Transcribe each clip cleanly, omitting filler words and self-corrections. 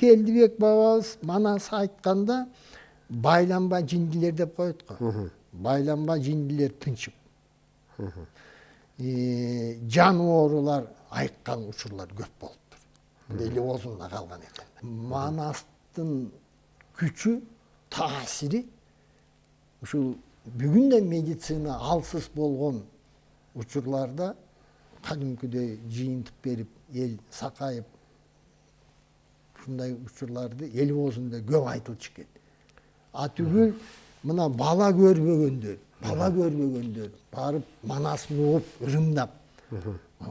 Келдибек бабабыз манас айтканда байланба жиндилер деп коет го. Байланба жиндилер тынчып. Жан оорулар айткан учурлар көп болуптур. Эли оозунда калган экен. Манастын күчү, таасири ушул бүгүн да медицина алсыз болгон учурларда кадимкидей жыйынтык берип, эл сакайып, ушундай учурларды эл оозунда көп айтылчу экен. Түгүл мына бала көрбөгөндөр барып манасын угуп, ырымдап,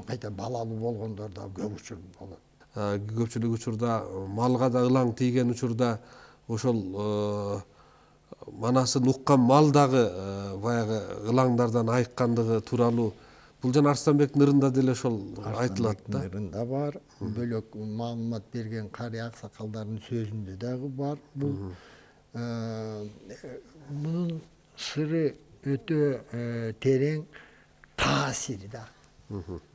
кайта балалуу болгондор да көп учур болот. Көпчүлүк учурда малга да ылаң тийген учурда ошол манасын уккан мал дагы баягы ылаңдардан айыккандыгы тууралуу бул жана Арыстанбектин ырында деле ошол айтылат да. Ырында бар, бөлөк маалымат берген карый аксакалдардын сөзүндө дагы бар бул. Bunun sırrı öte tereң taasiri da.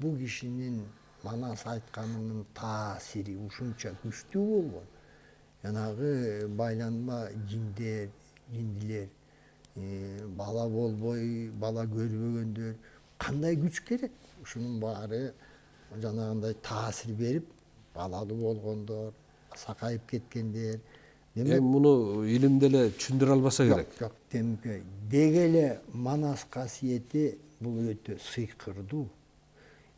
Bu kişinin manas aytkanının taasiri uşunça güçlü bolgon. Yanagı baylanma jindiler, bala bolboy, bala görбөгөндөр kандай güç gerek? Uşunun baarı janagындай taasir berip, balalуу болгондор, sakayıp ketkenler. Bunu ilimde ele түшүндүрө албаса керек. Yok, demek degele manas kasiyeti bu öte sıykırdı.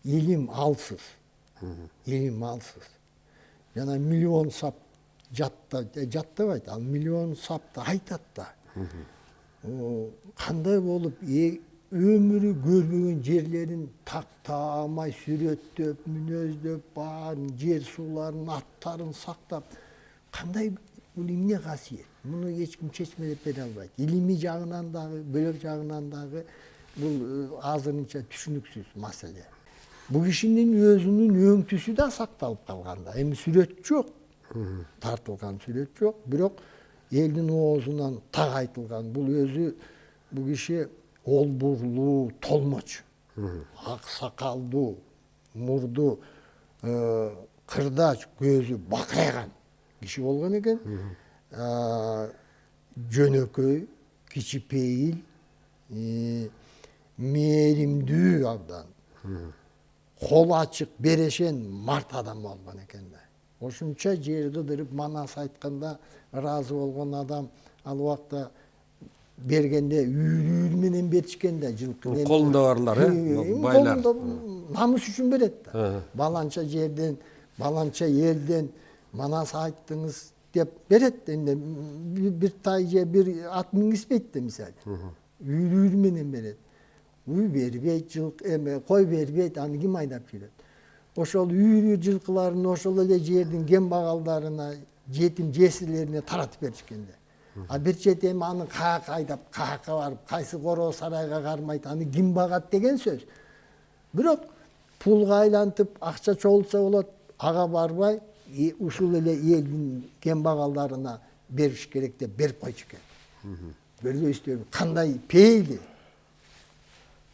İlim alsız. İlim alsız. Yani milyon sap jatta bayt, al milyon sap da aytat da. Kanday bolup ömürü görбөгөн жерlerin taktağamay сүрөттөп, мүнөздөп, baарын жер сууларын, аттарын сактап, kanday бұл эмне касиет? Муну эч ким чечме деп бере албайт. Илимий жагынан дагы, бөлөк жагынан дагы бул азырынча түшүнүксүз маселе. Бул кишинин өзүнүн өңтүсү да сакталып калганда. Эми сүрөт жок. Тартылган сүрөт жок, бирок элдин оозунан так айтылган. Бул өзү бул киши олбурлуу толмоч. Ак сакалдуу, мурду кырдач, көзү бакайган kişi болгон экен. Жөнөкөй, кичипейил, мээримдүү абдан. Кол ачык, берешен, март адам болгон экен да. Ошунча жер кыдырып манас айтканда ыраазы болгон адам ал убакта бергенде үйүр менен беришкен да жылкы. Колунда барлар, байлар. Намыс үчүн берет да. Баланча жерден, баланча элден manas ayttыңыз деп берет. Энди бир тай же бир ат мингизбейт да мисалы. Үйүр менен берет. Үй бербейт, жылкы эме кой бербейт, аны ким айдап жүрөт? Ошол үйүр жылкыларын ошол эле жердин кембагалдарына, жетим жесирлерине таратып беришкен да. Бир чети эми аны каяка айдап, каяка барып, кайсы короо сарайга кармайт, аны ким багат деген сөз. Бирок пулга айлантып, акча чогулса болот, ага барбай ушул эле элдин кембагалдарына бериш керек деп берип койчу экен. Көрбөйсүзбү кандай пейили.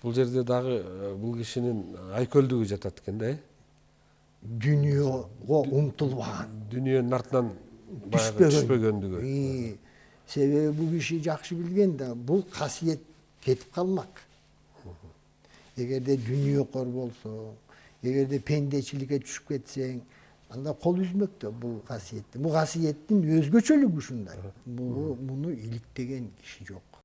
Бул жерде дагы бул кишинин айкөлдүгү жатат экен да. Дүйнөгө умтулбаган. Дүйнөнүн артынан баягы түшпөгөндүгү. Себеби бул киши жакшы билген да, бул касиет кетип калмак. Эгерде дүйнөкөр болсо, эгерде пендечиликке түшүп кетсең, анда кол үзмөк да бул касиетти. Бул касиеттин өзгөчөлүгү ушундай. Муну иликтеген киши жок.